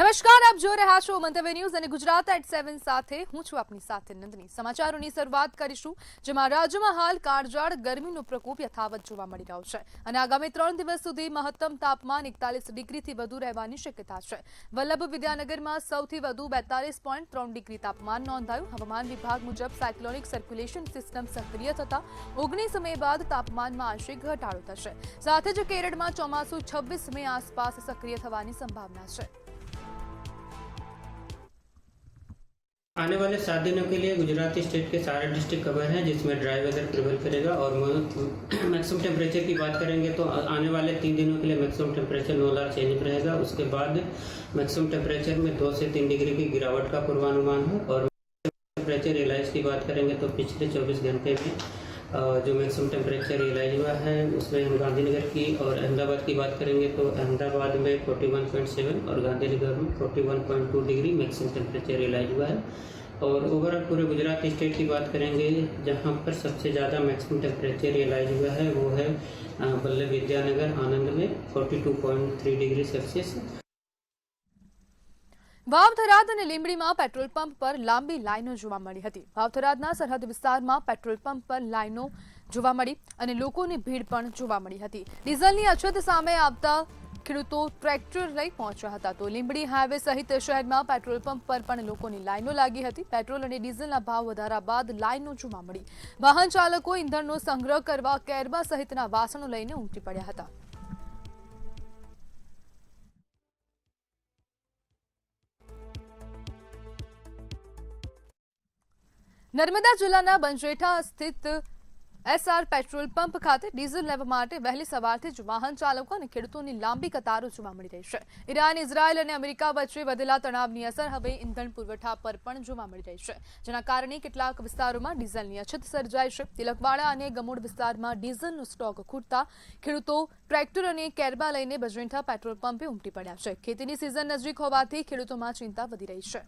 નમસ્કાર, આપ જોઈ રહ્યા છો મંતવ્ય ન્યૂઝ અને ગુજરાત એટ 7 સાથે હું છું આપની સાથે નંદની। સમાચારોની શરૂઆત કરીશું, જેમાં રાજ્યમાં હાલ કાળઝાળ ગરમીનો પ્રકોપ યથાવત જોવા મળી રહ્યો છે અને આગામી 3 દિવસ સુધી મહત્તમ તાપમાન 41 ડિગ્રીથી વધુ રહેવાની શક્યતા છે। વલ્લભ વિદ્યાનગરમાં સૌથી વધુ 42.3 ડિગ્રી તાપમાન નોંધાયું। હવામાન વિભાગ મુજબ સાયક્લોનિક સર્ક્યુલેશન સિસ્ટમ સક્રિય થતા 19 મે બાદ તાપમાનમાં આંશિક ઘટાડો થશે। સાથે જ કેરળમાં ચોમાસું 26 મે આસપાસ સક્રિય થવાની સંભાવના છે। आने वाले 7 दिनों के लिए गुजराती स्टेट के सारे डिस्ट्रिक्ट कवर हैं, जिसमें ड्राई वेदर प्रिवेल करेगा। और मैक्सिमम टेम्परेचर की बात करेंगे तो आने वाले 3 दिनों के लिए मैक्सिमम टेम्परेचर नो लार चेंज रहेगा। उसके बाद मैक्सिमम टेम्परेचर में 2 से 3 डिग्री की गिरावट का पूर्वानुमान है। और टेम्परेचर रियलाइज की बात करेंगे तो पिछले 24 घंटे में जो मैक्सिमम टेम्परेचर रियलाइज हुआ है उसमें हम गांधीनगर की और अहमदाबाद की बात करेंगे तो अहमदाबाद में 41.7 और गांधीनगर में 41.2 डिग्री मैक्सिमम टेम्परेचर रियलाइज हुआ है। और ओवरऑल पूरे गुजरात स्टेट की बात करेंगे, जहां पर सबसे ज़्यादा मैक्सिमम टेम्परेचर रियलाइज हुआ है वो है वल्लभ विद्यानगर आनंद में 42.3 डिग्री सेल्सियस। વાવથરાદ અને લીંબડીમાં પેટ્રોલ પંપ પર લાંબી લાઈનો જોવા મળી હતી। વાવથરાદના સરહદ વિસ્તારમાં પેટ્રોલ પંપ પર લાઈનો જોવા મળી અને લોકોની ભીડ પણ જોવા મળી હતી। ડીઝલની અછત સામે આવતા ખેડૂતો ટ્રેક્ટર લઈ પહોંચ્યા હતા, તો લીંબડી હાઈવે સહિત શહેરમાં પેટ્રોલ પંપ પર પણ લોકોની લાઈનો લાગી હતી। પેટ્રોલ અને ડીઝલના ભાવ વધારા બાદ લાઈનો જોવા મળી। વાહન ચાલકો ઇંધણનો સંગ્રહ કરવા કેરબા સહિતના વાસણો લઈને ઉમટી પડ્યા હતા। નર્મદા જિલ્લાના બંજેઠા સ્થિત એસઆર પેટ્રોલ પંપ ખાતે ડીઝલ લેવા માટે વહેલી સવારથી જ વાહન ચાલકો અને ખેડૂતોની લાંબી કતારો જોવા મળી રહી છે। ઈરાન, ઇઝરાયલ અને અમેરિકા વચ્ચે વધેલા તણાવની અસર હવે ઇંધણ પુરવઠા પર પણ જોવા મળી રહી છે, જેના કારણે કેટલાક વિસ્તારોમાં ડીઝલની અછત સર્જાઈ છે। તિલકવાડા અને ગમોડ વિસ્તારમાં ડીઝલનો સ્ટોક ખૂટતા ખેડૂતો ટ્રેક્ટર અને કેરબા લઈને બંજેઠા પેટ્રોલ પંપે ઉમટી પડ્યા છે। ખેતીની સિઝન નજીક હોવાથી ખેડૂતોમાં ચિંતા વધી રહી છે।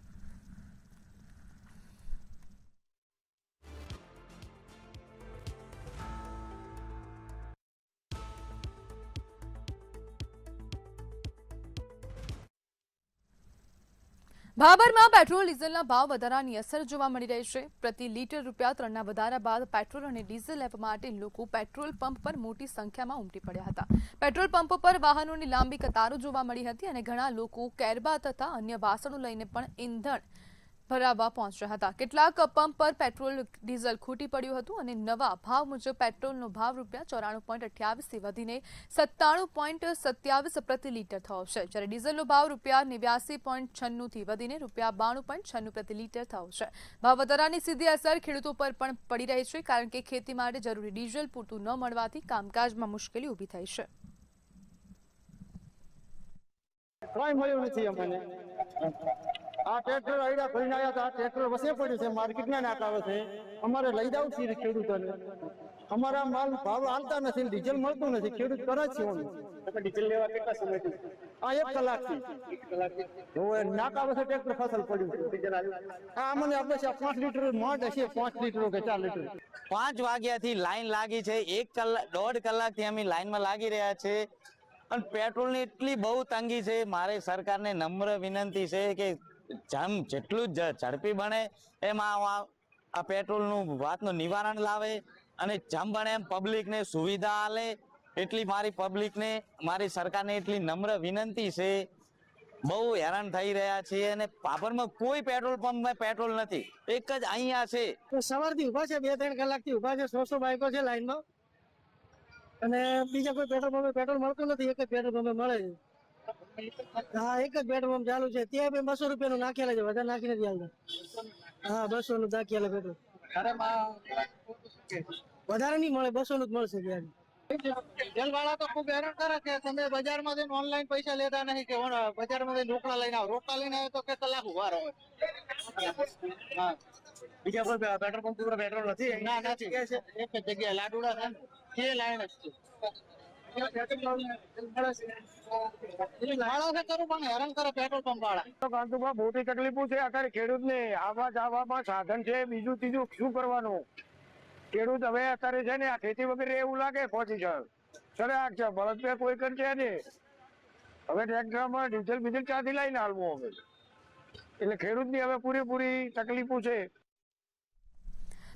ભાભરમાં પેટ્રોલ ડીઝલના ભાવ વધારાની અસર જોવા મળી રહી છે। પ્રતિ લીટર ₹3ના વધારા બાદ પેટ્રોલ અને ડીઝલ લેવા માટે લોકો પેટ્રોલ પંપ પર મોટી સંખ્યામાં ઉમટી પડ્યા હતા। પેટ્રોલ પંપ પર વાહનોની લાંબી કતારો જોવા મળી હતી અને ઘણા લોકો કેરબા તથા અન્ય વાસણો લઈને પણ ઇંધણ ભરાવવા પહોંચ્યા હતા। કેટલાક પંપ પર પેટ્રોલ ડીઝલ ખૂટી પડ્યું હતું અને નવા ભાવ મુજબ પેટ્રોલનો ભાવ ₹94.28 થી વધીને ₹97.27 પ્રતિ લીટર થયો છે, જ્યારે ડીઝલનો ભાવ ₹89.96 થી વધીને ₹92.96 પ્રતિ લીટર થયો છે। ભાવ વધારાની સીધી અસર ખેડૂતો પર પણ પડી રહી છે, કારણ કે ખેતી માટે જરૂરી ડીઝલ પૂરતું ન મળવાથી કામકાજમાં મુશ્કેલી ઊભી થઈ છે। આ ટ્રેક્ટર આઈડા ભરીને આવ્યા હતા, ટ્રેક્ટર વસે પડ્યું છે, માર્કેટના નાક આવે છે, અમારે લઈ જવું છે ખેડૂતોને। અમારા માલ ભાવ હાલતા નથી, ડીઝલ મળતું નથી, ખેડૂત કરે છે ડીઝલ લેવા કેટલા સમયથી? આ 1 કલાકથી નાક આવે છે, ટ્રેક્ટર ફસલ પડ્યું છે। અમને આપણે 5 લીટર મોટ હશે, 5 લીટર કે 4 લીટર। 5 વાગ્યાથી લાઈન લાગી છે, 1 કલાક 1.5 કલાકથી અમે લાઈનમાં લાગી રહ્યા છે અને પેટ્રોલની એટલી બહુ તંગી છે। મારે સરકારને નમ્ર વિનંતી છે કે જેટલું ઝડપી બને એમાં આ પેટ્રોલનું વાતનું નિવારણ લાવે અને જેમ બને એમ પબ્લિકને સુવિધા આલે, એટલી મારી પબ્લિકને મારી સરકારને એટલી નમ્ર વિનંતી છે। બહુ હેરાન થઈ રહ્યા છીએ અને પાપરમાં કોઈ પેટ્રોલ પંપમાં પેટ્રોલ નથી, એક જ અહીંયા છે। સવારથી ઉભા છે, 2-3 કલાકથી ઉભા છે, 100 બાઈકો છે લાઈનમાં અને બીજા કોઈ પેટ્રોલ પંપે પેટ્રોલ મળતું નથી, એક જ પેટ્રોલ પંપે મળે છે। હા, એક જ પેટ્રોલ પંપ ચાલુ છે, ત્યાં બી 200 રૂપિયાનું નાખેલા છે, વધારે નાખી નથી આવતા। હા, 200 નું નાખેલા પેટ્રોલ વધારે નહીં મળે, 200 નું જ મળશે ત્યાં। ડીઝલ વાળા તો ખૂબ હેરાન કરે છે, તમે બજારમાં જઈને ઓનલાઈન પૈસા લેતા નહીં કે બજારમાં જઈને રોકડા લઈને આવો, રોકડા લઈને આવે તો કે કલાક ઉભા રહો। હા, બીજા કોઈ પેટ્રોલ પંપ ઉપર પેટ્રોલ નથી? ના, નથી, એક જ જગ્યાએ લાડુડા છે, લાઈન જ છે। મોટી તકલીફો છે અત્યારે ખેડૂતને, આવવા જવામાં સાધન છે, બીજું ત્રીજું શું કરવાનું? ખેડૂત હવે અત્યારે છે ને આ ખેતી વગર એવું લાગે પહોંચી જાય, ચલે છે બળદ કોઈ કરશે નહીં, હવે ટ્રેક્ટરમાં ડીઝલ બીજલ ક્યાંથી લઈને હાલવું હવે, એટલે ખેડૂતની હવે પૂરેપૂરી તકલીફો છે.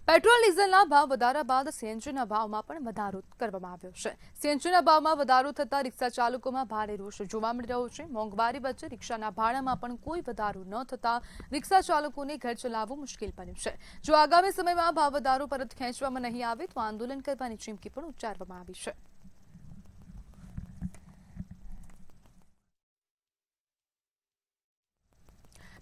પેટ્રોલ ડીઝલના ભાવ વધારા બાદ સીએનજીના ભાવમાં પણ વધારો કરવામાં આવ્યો છે. સીએનજીના ભાવમાં વધારો થતાં રિક્ષા ચાલકોમાં ભારે રોષ જોવા મળી રહ્યો છે. મોંઘવારી વચ્ચે રિક્ષાના ભાડામાં પણ કોઈ વધારો ન થતાં રિક્ષા ચાલકોને ઘર ચલાવવું મુશ્કેલ બન્યું છે. જો આગામી સમયમાં ભાવ વધારો પરત ખેંચવામાં નહીં આવે તો આંદોલન કરવાની ચીમકી પણ ઉચ્ચારવામાં આવી છે.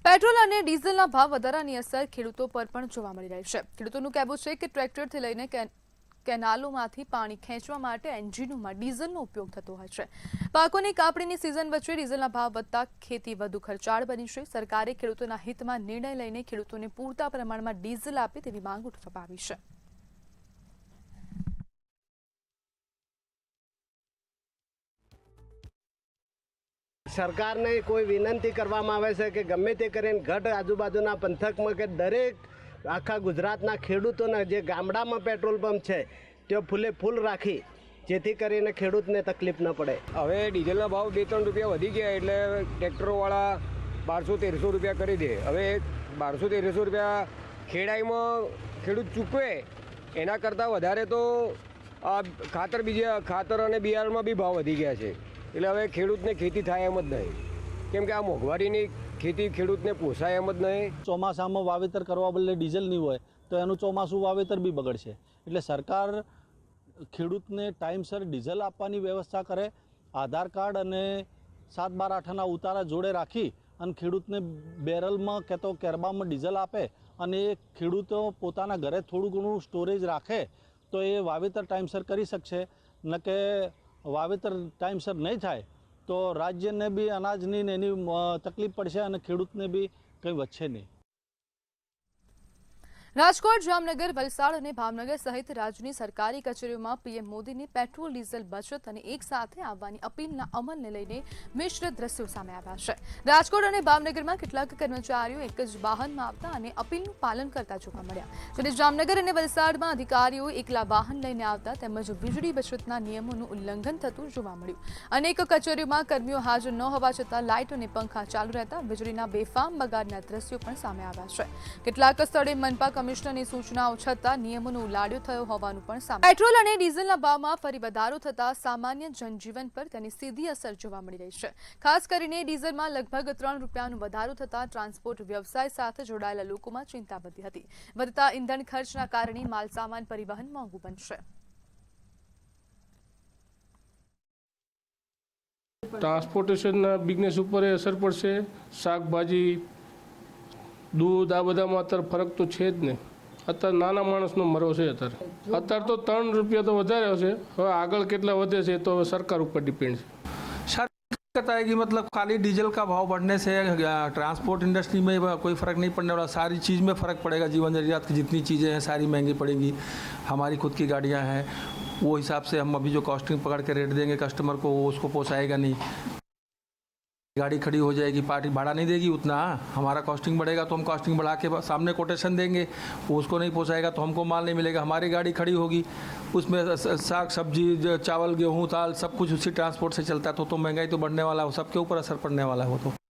પેટ્રોલ અને ડીઝલના ભાવ વધારાની અસર ખેડૂતો પર પણ જોવા મળી રહી છે. ખેડૂતોનું કહેવું છે કે ટ્રેક્ટરથી લઈને કેનાલોમાંથી પાણી ખેંચવા માટે એન્જિનોમાં ડીઝલનો ઉપયોગ થતો હોય છે. પાકોની કાપણીની સિઝન વચ્ચે ડીઝલના ભાવ વધતા ખેતી વધુ ખર્ચાળ બની છે. સરકારે ખેડૂતોના હિતમાં નિર્ણય લઈને ખેડૂતોને પૂરતા પ્રમાણમાં ડીઝલ આપે તેવી માંગ ઉઠવામાં આવી છે. સરકારને કોઈ વિનંતી કરવામાં આવે છે કે ગમે તે કરીને ગઢ આજુબાજુના પંથકમાં કે દરેક આખા ગુજરાતના ખેડૂતોના જે ગામડામાં પેટ્રોલ પંપ છે તે ફૂલે ફૂલ રાખી જેથી કરીને ખેડૂતને તકલીફ ન પડે. હવે ડીઝલના ભાવ 2-3 રૂપિયા વધી ગયા એટલે ટ્રેક્ટરોવાળા 1200-1300 રૂપિયા કરી દે. હવે 1200-1300 રૂપિયા ખેડાઈમાં ખેડૂત ચૂકવે એના કરતાં વધારે તો આ ખાતર અને બિયારણમાં બી ભાવ વધી ગયા છે. એટલે હવે ખેડૂતને ખેતી થાય એમ જ નહીં, કેમ કે આ મોંઘવારીની ખેતી ખેડૂતને પોસાય એમ જ નહીં. ચોમાસામાં વાવેતર કરવા બદલે ડીઝલ નહીં હોય તો એનું ચોમાસું વાવેતર બી બગડશે. એટલે સરકાર ખેડૂતને ટાઈમસર ડીઝલ આપવાની વ્યવસ્થા કરે, આધાર કાર્ડ અને 7/12 ઉતારા જોડે રાખી અને ખેડૂતને બેરલમાં કે તો કેરબામાં ડીઝલ આપે અને એ ખેડૂતો પોતાના ઘરે થોડું ઘણું સ્ટોરેજ રાખે તો એ વાવેતર ટાઈમસર કરી શકશે. ન કે વાવેતર ટાઈમસર નહીં થાય તો રાજ્યને બી અનાજની એની તકલીફ પડશે અને ખેડૂતને બી કંઈ વધશે નહીં. રાજકોટ, જામનગર, વલસાડ અને ભાવનગર સહિત રાજ્યની સરકારી કચેરીઓમાં પીએમ મોદીની પેટ્રોલ ડીઝલ બચત અને એક સાથે આવવાની અપીલના અમલને લઈને મિશ્ર દ્રશ્યો સામે આવ્યા છે. રાજકોટ અને ભાવનગરમાં કેટલાક કર્મચારીઓ એક જ વાહનમાં આવતા અને અપીલનું પાલન કરતા જોવા મળ્યા, જ્યારે જામનગર અને વલસાડમાં અધિકારીઓ એકલા વાહન લઈને આવતા તેમજ વીજળી બચતના નિયમોનું ઉલ્લંઘન થતું જોવા મળ્યું. અનેક કચેરીઓમાં કર્મીઓ હાજર ન હોવા છતાં લાઇટ અને પંખા ચાલુ રહેતા વીજળીના બેફામ બગાડના દ્રશ્યો પણ સામે આવ્યા છે. કેટલાક સ્થળે મનપા કમિશનરની સૂચનાઓ છતાં નિયમોનો ઉલાળ્યો થયો હોવાનું પણ સામે. પેટ્રોલ અને ડીઝલના ભાવમાં ફરી વધારો થતા સામાન્ય જનજીવન પર તેની સીધી અસર જોવા મળી રહી છે. ખાસ કરીને ડીઝલમાં લગભગ 3 રૂપિયાનો વધારો થતા ટ્રાન્સપોર્ટ વ્યવસાય સાથે જોડાયેલા લોકોમાં ચિંતા વધી હતી. વધતા ઇંધણ ખર્ચના કારણે માલસામાન પરિવહન મોંઘું બનશે. ટ્રાન્સપોર્ટેશનના બિઝનેસ ઉપર અસર પડશે. શાકભાજી, દૂધ, આ બધામાં અત્યારે ફરક તો છે જ ને. અત્યારે નાના માણસનો મરો છે. અત્યારે તો 3 રૂપિયા તો વધારે હશે. હવે આગળ કેટલા વધે છે તો હવે સરકાર ઉપર ડિપેન્ડ છે. दिक्कत आएगी, मतलब खाली डीजल का भाव बढ़ने से ट्रांसपोर्ट इंडस्ट्री में कोई फ़र्क नहीं पड़ने वाला. सारी चीज़ में फ़र्क पड़ेगा. जीवन जरूरियात की जितनी चीज़ें हैं सारी महंगी पड़ेंगी. हमारी खुद की गाड़ियां हैं, वो हिसाब से हम अभी जो कॉस्टिंग पकड़ के रेट देंगे कस्टमर को वो उसको पोसाएगा नहीं. गाड़ी खड़ी हो जाएगी, पार्टी भाड़ा नहीं देगी उतना. हमारा कॉस्टिंग बढ़ेगा तो हम कॉस्टिंग बढ़ा के सामने कोटेशन देंगे, वो उसको नहीं पोसाएगा तो हमको माल नहीं मिलेगा. हमारी गाड़ी खड़ी होगी, उसमें साग सब्जी चावल गेहूँ दाल सब कुछ उसी ट्रांसपोर्ट से चलता है तो महंगाई तो बढ़ने वाला है. सबके ऊपर असर पड़ने वाला है वो तो.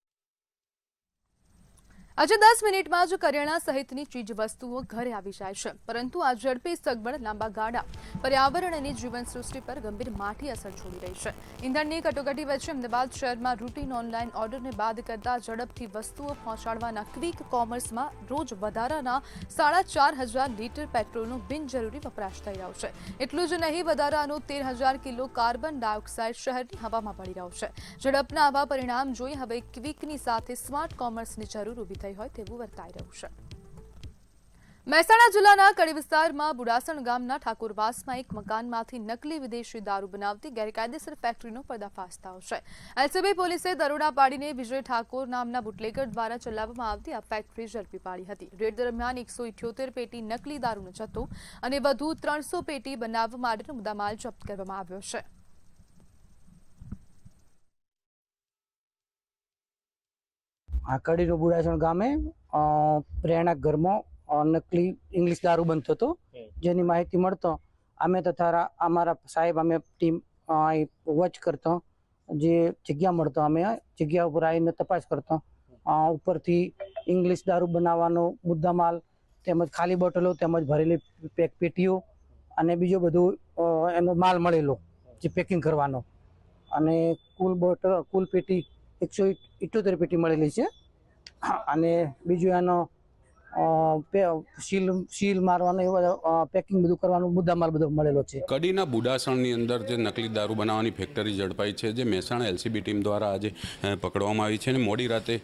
આજે 10 મિનિટમાં જ કરિયાણા સહિતની ચીજ વસ્તુઓ ઘરે આવી જાય છે, પરંતુ આ ઝડપી સગવડ લાંબા ગાળા પર્યાવરણ અને જીવન સૃષ્ટિ પર ગંભીર માઠી અસર છોડી રહી છે. ઇંધણની કટોકટી વચ્ચે અમદાવાદ શહેરમાં રૂટીન ઓનલાઈન ઓર્ડરને બાદ કરતા ઝડપથી વસ્તુઓ પહોંચાડવાના ક્વિક કોમર્સમાં રોજ વધારાના 4,500 લીટર પેટ્રોલનો બિનજરૂરી વપરાશ થઈ રહ્યો છે. એટલું જ નહીં, વધારાનો 13,000 કિલો કાર્બન ડાયોક્સાઇડ શહેરની હવામાં ભળી રહ્યો છે. ઝડપના આવા પરિણામ જોઈ હવે ક્વિકની સાથે સ્માર્ટ કોમર્સની જરૂર ઊભી થઈ હોય તેવું વર્તાઈ રહ્યું છે. મહેસાણા જિલ્લાના કડી વિસ્તારમાં બુડાસણ ગામના ઠાકોરવાસમાં એક મકાનમાંથી નકલી વિદેશી દારૂ બનાવતી ગેરકાયદેસર ફેક્ટરીનો પર્દાફાશ થયો છે. એલસીબી પોલીસે દરોડા પાડીને વિજય ઠાકોર નામના બુટલેગર દ્વારા ચલાવવામાં આવતી આ ફેક્ટરી ઝડપી પાડી હતી. રેડ દરમિયાન 178 પેટી નકલી દારૂનો જથ્થો અને વધુ 300 પેટી બનાવવા માટેનો મુદ્દામાલ જપ્ત કરવામાં આવ્યો છે. આકડીનો બુડાસણ ગામે પ્રેરણા ઘરમાં નકલી ઇંગ્લિશ દારૂ બનતો હતો, જેની માહિતી મળતો અમે તથા અમારા સાહેબ અમે ટીમ વોચ કરતો જે જગ્યા મળતો અમે જગ્યા ઉપર આવીને તપાસ કરતા ઉપરથી ઇંગ્લિશ દારૂ બનાવવાનો મુદ્દામાલ તેમજ ખાલી બોટલો તેમજ ભરેલી પેટીઓ અને બીજો બધું એનો માલ મળેલો જે પેકિંગ કરવાનો અને કુલ પેટી 178 પેટી મળેલી છે અને બીજું એનો સીલ મારવાનો એવા પેકિંગ બધું કરવાનું મુદ્દામાલ બધો મળેલો છે. કડીના બુડાસણની અંદર જે નકલી દારૂ બનાવવાની ફેક્ટરી ઝડપાઈ છે, જે મહેસાણા એલસીબી ટીમ દ્વારા આજે પકડવામાં આવી છે અને મોડી રાતે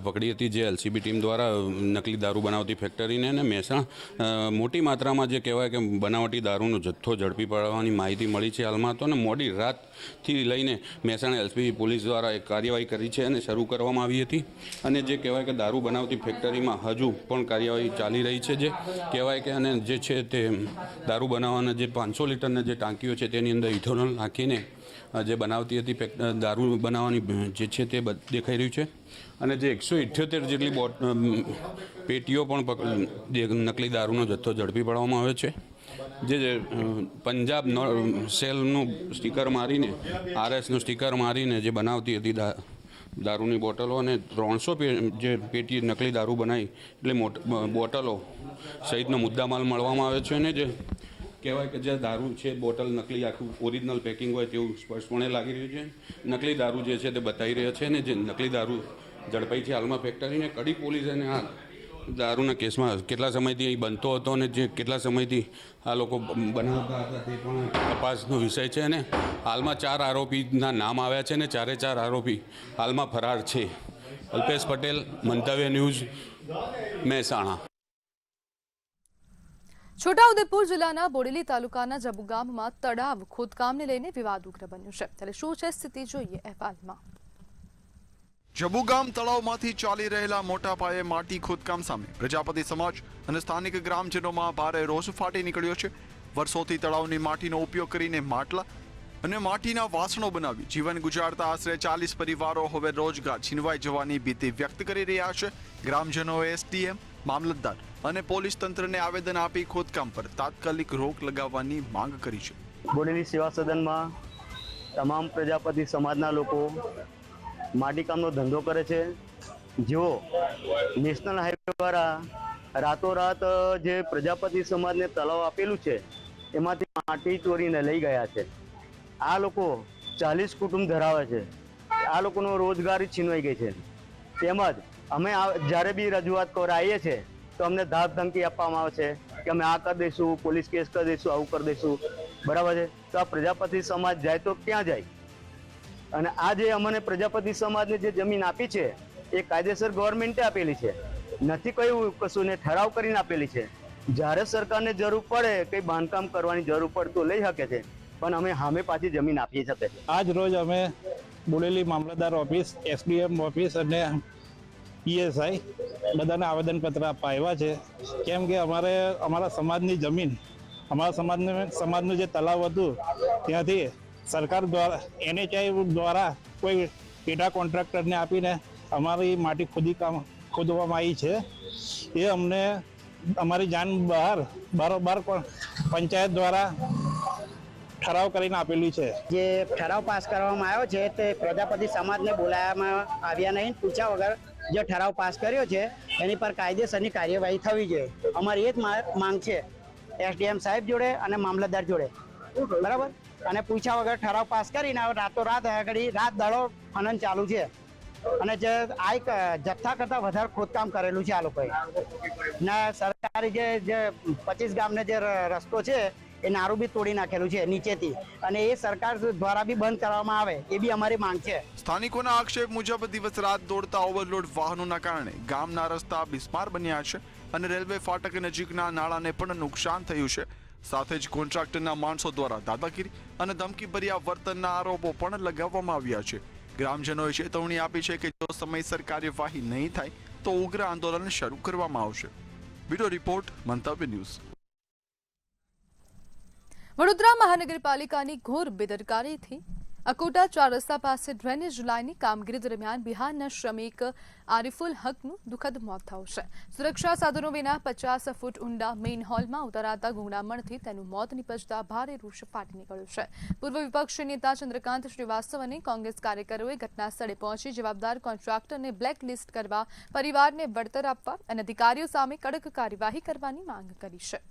પકડી હતી જે એલસીબી ટીમ દ્વારા નકલી દારૂ બનાવતી ફેક્ટરીને અને મહેસાણા મોટી માત્રામાં જે કહેવાય કે બનાવટી દારૂનો જથ્થો ઝડપી પાડવાની માહિતી મળી છે હાલમાં તો. અને મોડી રાતથી લઈને મહેસાણા એલસીબી પોલીસ દ્વારા એક કાર્યવાહી કરી છે અને શરૂ કરવામાં આવી હતી અને જે કહેવાય કે દારૂ બનાવતી ફેક્ટરીમાં હજુ પણ કાર્યવાહી ચાલી રહી છે. જે કહેવાય કે અને જે છે તે દારૂ બનાવવાના જે 500 લીટરના જે ટાંકીઓ છે તેની અંદર ઇથોનોલ નાખીને જે બનાવતી હતી દારૂ બનાવવાની જે છે તે દેખાઈ રહ્યું છે અને જે 178 જેટલી પેટીઓ પણ જે નકલી દારૂનો જથ્થો ઝડપી પાડવામાં આવે છે. જે પંજાબ સેલનું સ્ટીકર મારીને RSનું સ્ટીકર મારીને જે બનાવતી હતી દારૂની બોટલો અને 300 જે પેટી નકલી દારૂ બનાવી એટલે બોટલો સહિતનો મુદ્દામાલ મળવામાં આવે છે. અને જે કહેવાય કે જે દારૂ છે બોટલ નકલી આખું ઓરિજિનલ પેકિંગ હોય તેવું સ્પષ્ટપણે લાગી રહ્યું છે. નકલી દારૂ જે છે તે બતાવી રહ્યા છે અને જે નકલી દારૂ ઝડપાઈ છે હાલમાં ફેક્ટરીને કડી પોલીસ અને આ દારૂના કેસમાં કેટલા સમયથી અહીં બનતો હતો અને જે કેટલા સમયથી આ લોકો બનાવતા હતા તે પણ તપાસનો વિષય છે. અને હાલમાં 4 આરોપીના નામ આવ્યા છે અને 4 આરોપી હાલમાં ફરાર છે. અલ્પેશ પટેલ, મંતવ્ય ન્યૂઝ, મહેસાણા. છોટાઉદેપુર જિલ્લાના બોડેલી તાલુકાના જબુ ગામમાં તળાવ ખોદકામને લઈને વિવાદ ઉગ્ર બન્યો છે. ત્યારે શું છે સ્થિતિ, જોઈએ અહેવાલમાં. જબુ ગામ તળાવમાંથી ચાલી રહેલા મોટા પાયે માટી ખોદકામ સામે પ્રજાપતિ સમાજ અને સ્થાનિક ગ્રામજનોમાં ભારે રોષ ફાટી નીકળ્યો છે. વર્ષોથી તળાવની માટીનો ઉપયોગ કરીને માટલા અને માટીના વાસણો બનાવી જીવન ગુજારતા આશરે 40 પરિવારો હવે રોજગાર છીનવાઈ જવાની ભીતિ વ્યક્ત કરી રહ્યા છે. ગ્રામજનોએ SDM, મામલતદાર અને પોલીસ તંત્રને આવેદન આપી ખોદકામ પર તાત્કાલિક રોક લગાવવાની માંગ કરી છે. બોડેલી સેવા સદનમાં તમામ પ્રજાપતિ સમાજના લોકો માટીકામનો ધંધો કરે છે. જેઓ નેશનલ હાઈવે દ્વારા રાતોરાત જે પ્રજાપતિ સમાજને તળાવ આપેલું છે એમાંથી માટી ચોરીને લઈ ગયા છે. આ લોકો 40 કુટુંબ ધરાવે છે. આ લોકોનો રોજગારી છીનવાઈ ગઈ છે. તેમજ અમે જ્યારે બી રજૂઆત કરવા આવીએ છીએ તો અમને ધાક ધમકી આપવામાં આવે છે કે અમે આ કરી દઈશું, પોલીસ કેસ કરી દઈશું, આવું કરી દઈશું. બરાબર છે. તો આ પ્રજાપતિ સમાજ જાય તો ક્યાં જાય? અને આ જે અમને પ્રજાપતિ સમાજને જે જમીન આપી છે એ કાયદેસર ગવર્મેન્ટે આપેલી છે, નથી કયું કશું ને ઠરાવ કરીને આપેલી છે. જ્યારે સરકારને જરૂર પડે કંઈ બાંધકામ કરવાની જરૂર પડે તો લઈ શકે છે, પણ અમે સામે પાછી જમીન આપી શકે છે. આજ રોજ અમે બોડેલી મામલતદાર ઓફિસ, SDM ઓફિસ અને PSI બધાને આવેદનપત્ર આપવા આવ્યા છે. કેમ કે અમારા સમાજની જમીન, અમારા સમાજનું જે તળાવ હતું ત્યાંથી સરકાર દ્વારા NHI દ્વારા કોઈ પેટા કોન્ટ્રાક્ટરને આપીને અમારી માટી ખોદવામાં આવી છે. એ અમને અમારી જાન બરોબર પંચાયત દ્વારા ઠરાવ કરીને આપેલી છે. જે ઠરાવ પાસ કરવામાં આવ્યો છે તે પ્રજાપતિ સમાજને બોલાવવામાં આવ્યા નહીં, પૂછ્યા વગર જે ઠરાવ પાસ કર્યો છે એની પર કાયદેસરની કાર્યવાહી થવી જોઈએ. અમારી એ જ માંગ છે SDM સાહેબ જોડે અને મામલતદાર જોડે. બરાબર. અને પૂછ્યા વગર ઠરાવ પાસ કરીને રાતોરાત આગળ રાત દાડો ખનન ચાલુ છે અને જે આ જથ્થા કરતાં વધારે ખોદકામ કરેલું છે આ લોકોએ. ને સરકારી જે 25 ગામને જે રસ્તો છે એ નારું બી તોડી નાખેલું છે નીચેથી, અને એ સરકાર દ્વારા બી બંધ કરવામાં આવે એ બી અમારી માંગ છે. સ્થાનિકોના આક્ષેપ મુજબ દિવસ રાત દોડતા ઓવરલોડ વાહનોના કારણે ગામના રસ્તા બિસ્માર બન્યા છે અને રેલવે ફાટક નજીકના નાળાને પણ નુકસાન થયું છે. સાથે જ કોન્ટ્રાક્ટરના માણસો દ્વારા દાદાગીરી અને ધમકીભર્યા વર્તનના આરોપો પણ લગાવવામાં આવ્યા છે. ગ્રામજનોએ ચેતવણી આપી છે કે જો સમયસર કાર્યવાહી નહીં થાય તો ઉગ્ર આંદોલન શરૂ કરવામાં આવશે. બ્યુરો રિપોર્ટ, મંતવ્ય ન્યૂઝ. વડોદરા મહાનગરપાલિકાની ઘોર બેદરકારીથી અકોટા 4 રસ્તા પાસે ડ્રેનેજ લાઇનની કામગીરી દરમિયાન બિહારના શ્રમિક આરિફુલ હકનું દુઃખદ મોત થયું છે. સુરક્ષા સાધનો વિના 50 ફૂટ ઊંડા મેઇન હોલમાં ઉતરાતા ગુંગળામણથી તેનું મોત નીપજતા ભારે રોષ ફાટી નીકળ્યો છે. પૂર્વ વિપક્ષી નેતા ચંદ્રકાંત શ્રીવાસ્તવ અને કોંગ્રેસ કાર્યકરોએ ઘટના સ્થળે પહોંચી જવાબદાર કોન્ટ્રાક્ટરને બ્લેકલિસ્ટ કરવા, પરિવારને વળતર આપવા અને અધિકારીઓ સામે કડક કાર્યવાહી કરવાની માંગ કરી છે.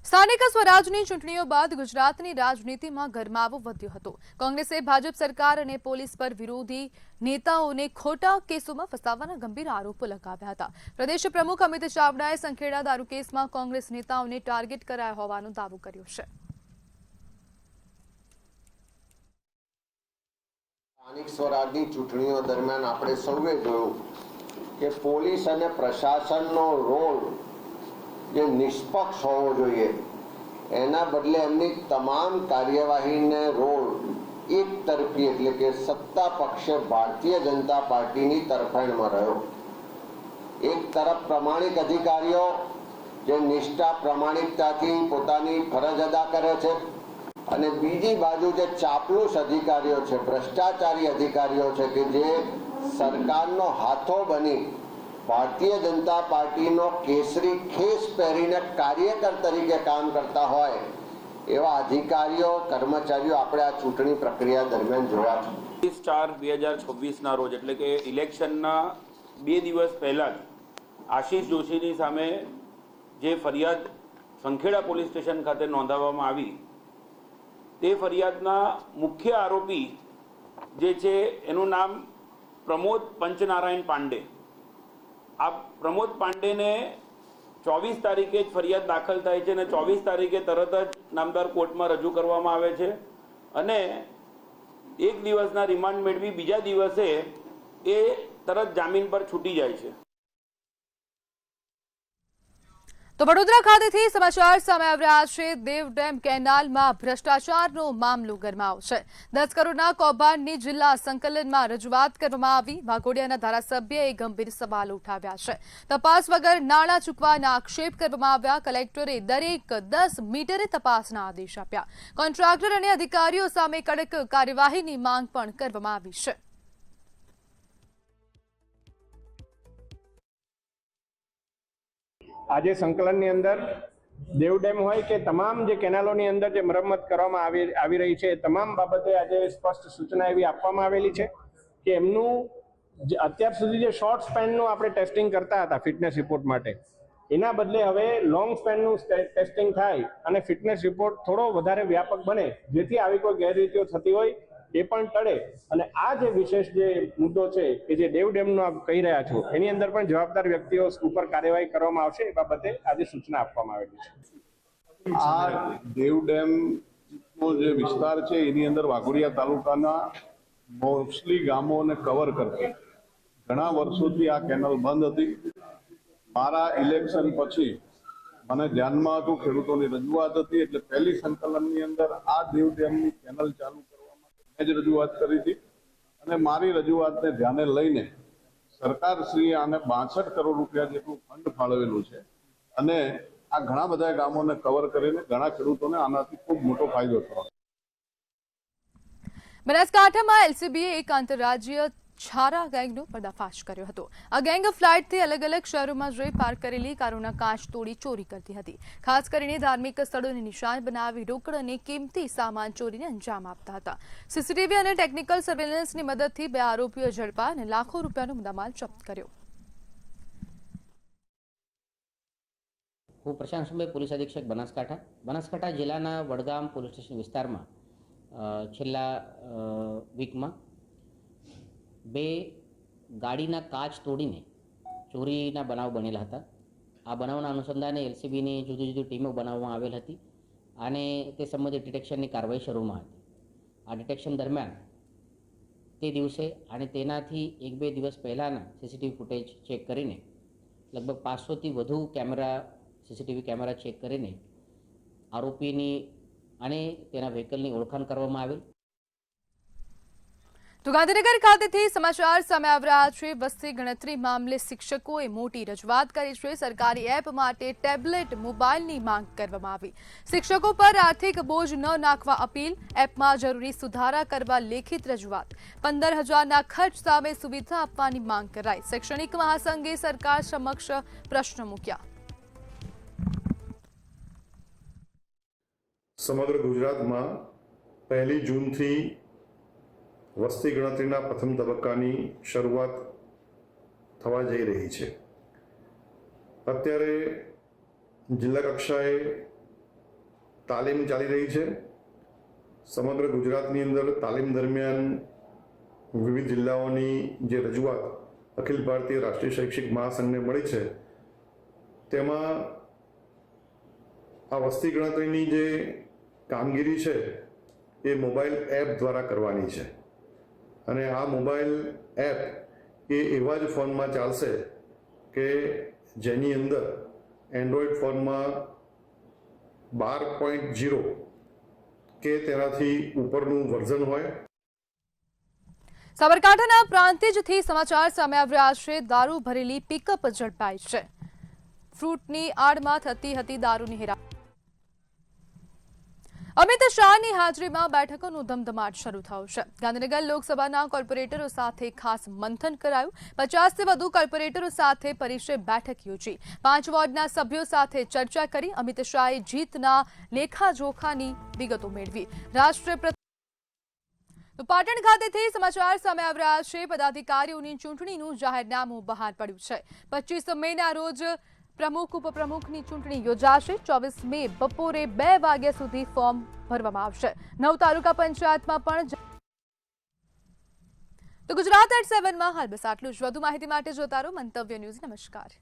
સ્થાનિક સ્વરાજની ચૂંટણીઓ બાદ ગુજરાતની રાજનીતિમાં ગરમાવો વધ્યો હતો. કોંગ્રેસે ભાજપ સરકાર અને પોલીસ પર વિરોધી નેતાઓને ખોટા કેસોમાં ફસાવવાના ગંભીર આરોપો લગાવ્યા હતા. પ્રદેશ પ્રમુખ અમિત ચાવડાએ સંખેડા દારૂ કેસમાં કોંગ્રેસ નેતાઓને ટાર્ગેટ કરાયા હોવાનો દાવો કર્યો છે. સ્થાનિક સ્વરાજની ચૂંટણીઓ દરમિયાન આપણે સૌએ જોયું કે પોલીસ અને પ્રશાસનનો રોલ જે નિષ્પક્ષ હોવો જોઈએ એના બદલે એમની તમામ કાર્યવાહીને રોલ એક તરફી એટલે કે સત્તા પક્ષે ભારતીય જનતા પાર્ટીની તરફેણમાં રહ્યો. એક તરફ પ્રમાણિક અધિકારીઓ જે નિષ્ઠા પ્રામાણિકતાથી પોતાની ફરજ અદા કરે છે અને બીજી બાજુ જે ચાપલુસ અધિકારીઓ છે, ભ્રષ્ટાચારી અધિકારીઓ છે કે જે સરકારનો હાથો બની ભારતીય જનતા પાર્ટીનો કેસરી ખેસ પહેરીને કાર્યકર તરીકે કામ કરતા હોય એવા અધિકારીઓ, કર્મચારીઓ આપણે આ ચૂંટણી પ્રક્રિયા દરમિયાન જોયા છે. 4/2026 ના રોજ એટલે કે ઇલેક્શનના 2 દિવસ પહેલા જ આશીષ જોશીની સામે જે ફરિયાદ સંખેડા પોલીસ સ્ટેશન ખાતે નોંધાવવામાં આવી, તે ફરિયાદના મુખ્ય આરોપી જે છે એનું નામ પ્રમોદ પંચનારાયણ પાંડે. આ પ્રમોદ પાંડેને 24 તારીખે જ ફરિયાદ દાખલ થાય છે અને 24 તારીખે તરત જ નામદાર કોર્ટમાં રજૂ કરવામાં આવે છે અને 1 દિવસના રિમાન્ડ મેળવી બીજા દિવસે એ તરત જામીન પર છૂટી જાય છે. તો વડોદરા ખાતેથી સમાચાર સામે આવી રહ્યા છે. દેવ ડેમ કેનાલમાં ભ્રષ્ટાચારનો મામલો ગરમાયો છે. 10 કરોડના કૌભાંડની જિલ્લા સંકલનમાં રજૂઆત કરવામાં આવી. વાઘોડિયાના ધારાસભ્યએ ગંભીર સવાલો ઉઠાવ્યા છે. તપાસ વગર નાણાં ચૂકવાના આક્ષેપ કરવામાં આવ્યા. કલેક્ટરે દરેક 10 મીટરે તપાસના આદેશ આપ્યા. કોન્ટ્રાક્ટર અને અધિકારીઓ સામે કડક કાર્યવાહીની માંગ પણ કરવામાં આવી છે. આજે સંકલનની અંદર દેવ ડેમ હોય કે તમામ જે કેનાલોની અંદર જે મરમ્મત કરવામાં આવી રહી છે, તમામ બાબતે આજે સ્પષ્ટ સૂચના એવી આપવામાં આવેલી છે કે એમનું અત્યાર સુધી જે શોર્ટ સ્પેનનું આપણે ટેસ્ટિંગ કરતા હતા ફિટનેસ રિપોર્ટ માટે, એના બદલે હવે લોંગ સ્પેનનું ટેસ્ટિંગ થાય અને ફિટનેસ રિપોર્ટ થોડો વધારે વ્યાપક બને, જેથી આવી કોઈ ગેરરીતિઓ થતી હોય એ પણ ટળે. અને આ જે વિશેષ જે મુદ્દો છે કે જે દેવ ડેમનો આપ કહી રહ્યા છો, એની અંદર પણ જવાબદાર વ્યક્તિઓ ઉપર કાર્યવાહી કરવામાં આવશે એ બાબતે આજે સૂચના આપવામાં આવેલી છે. આ દેવ ડેમનો જે વિસ્તાર છે એની અંદર વાઘોડિયા તાલુકાના મોસ્ટલી ગામોને કવર કરતી ઘણા વર્ષોથી આ કેનલ બંધ હતી. મારા ઇલેક્શન પછી મને ધ્યાનમાં હતું, ખેડૂતોની રજૂઆત હતી, એટલે પહેલી સંકલનની અંદર આ દેવ ડેમની કેનલ ચાલુ કરવા માટે જ રજૂઆત કરી હતી અને મારી રજૂઆતને ધ્યાને લઈને સરકારશ્રીએ આને 62 કરોડ રૂપિયા જેટલું ફંડ ફાળવેલું છે અને આ ઘણા બધા ગામોને કવર કરીને ઘણા ખેડૂતોને આનાથી ખૂબ મોટો ફાયદો થયો. બનાસકાંઠામાં એલસીબીએ એક આંતરરાજ્ય છારા ગેંગનો પર્દાફાશ કર્યો હતો. આ ગેંગ ફ્લાઇટથી અલગ અલગ શહેરોમાં જઈ પાર્ક કરેલી કારોના કાચ તોડી ચોરી કરતી હતી. ખાસ કરીને ધાર્મિક સ્થળોને નિશાન બનાવી રોકડ અને કિંમતી સામાન ચોરીને અંજામ આપતા હતા. સીસીટીવી અને ટેકનિકલ સર્વેલન્સની મદદથી 2 આરોપીઓ ઝડપા અને લાખો રૂપિયાનો મુદ્દામાલ જપ્ત કર્યો. હું પ્રશાંત સુંબે, પોલીસ અધિક્ષક બનાસકાંઠા જિલ્લાના વડગામ પોલીસ સ્ટેશન વિસ્તારમાં છેલ્લા વીકમાં 2 ગાડીના કાચ તોડીને ચોરીના બનાવ બનેલા હતા. આ બનાવના અનુસંધાને એલસીબીની જુદી જુદી ટીમો બનાવવામાં આવેલ હતી અને તે સંબંધિત ડિટેક્શનની કાર્યવાહી શરૂમાં હતી. આ ડિટેક્શન દરમિયાન તે દિવસે અને તેનાથી 1-2 દિવસ પહેલાંના સીસીટીવી ફૂટેજ ચેક કરીને લગભગ 500થી વધુ સીસીટીવી કેમેરા ચેક કરીને આરોપીની અને તેના વ્હીકલની ઓળખાણ કરવામાં આવેલ. તો ગાંધીનગર ખાતેથી સમાચાર સામે આવી રહ્યા છે। વસ્તી ગણતરી મામલે શિક્ષકોએ મોટી રજૂઆત કરી છે। સરકારી એપ માટે ટેબ્લેટ મોબાઈલની માંગ કરવામાં આવી। શિક્ષકો પર આર્થિક બોજ ન નાખવા અપીલ, એપમાં જરૂરી સુધારા કરવા લેખિત રજૂઆત, 15,000ના ખર્ચ સામે સુવિધા આપવાની માંગ કરાઈ। શૈક્ષણિક મહાસંઘે સરકાર સમક્ષ પ્રશ્ન મૂક્યા। સમગ્ર ગુજરાતમાં 1 જૂનથી વસ્તી ગણતરીના પ્રથમ તબક્કાની શરૂઆત થવા જઈ રહી છે। અત્યારે જિલ્લા કક્ષાએ તાલીમ ચાલી રહી છે। સમગ્ર ગુજરાતની અંદર તાલીમ દરમિયાન વિવિધ જિલ્લાઓની જે રજૂઆત અખિલ ભારતીય રાષ્ટ્રીય શૈક્ષિક મહાસંઘને મળી છે, તેમાં આ વસ્તી ગણતરીની જે કામગીરી છે એ મોબાઈલ એપ દ્વારા કરવાની છે અને આ મોબાઈલ એપ એ એવા જ ફોનમાં ચાલશે કે જેની અંદર એન્ડ્રોઈડ ફોનમાં 12.0 કે તેનાથી ઉપરનું વર્ઝન હોય। સાબરકાંઠાના પ્રાંતિજથી સમાચાર સામે આવી રહ્યા છે। દારૂ ભરેલી પિકઅપ ઝડપાઈ છે। ફ્રૂટની આડમાં થતી હતી દારૂની હેરાફેરી। અમિત શાહની હાજરીમાં બેઠકોનું ધમધમાટ શરૂ થયો છે। ગાંધીનગર લોકસભાના કોર્પોરેટરો સાથે ખાસ મંથન કરાયું। 50થી વધુ કોર્પોરેટરો સાથે પરિષદ બેઠક યોજી। 5 વોર્ડના સભ્યો સાથે ચર્ચા કરી। અમિત શાહે જીતના લેખાજોખાની વિગતો મેળવી। તો પાટણ ખાતેથી સમાચાર સામે આવી રહ્યા છે। પદાધિકારીઓની ચૂંટણીનું જાહેરનામું બહાર પડ્યું છે। 25 મેના રોજ પ્રમુખ ઉપપ્રમુખની ચૂંટણી યોજાશે। 24 મે બપોરે 2 વાગ્યા સુધી ફોર્મ ભરવામાં આવશે। 9 તાલુકા પંચાયતમાં પણ। તો ગુજરાત@7માં હાલ બસ આટલું જ। વધુ માહિતી માટે જોતા રહો મંતવ્ય ન્યૂઝ। નમસ્કાર।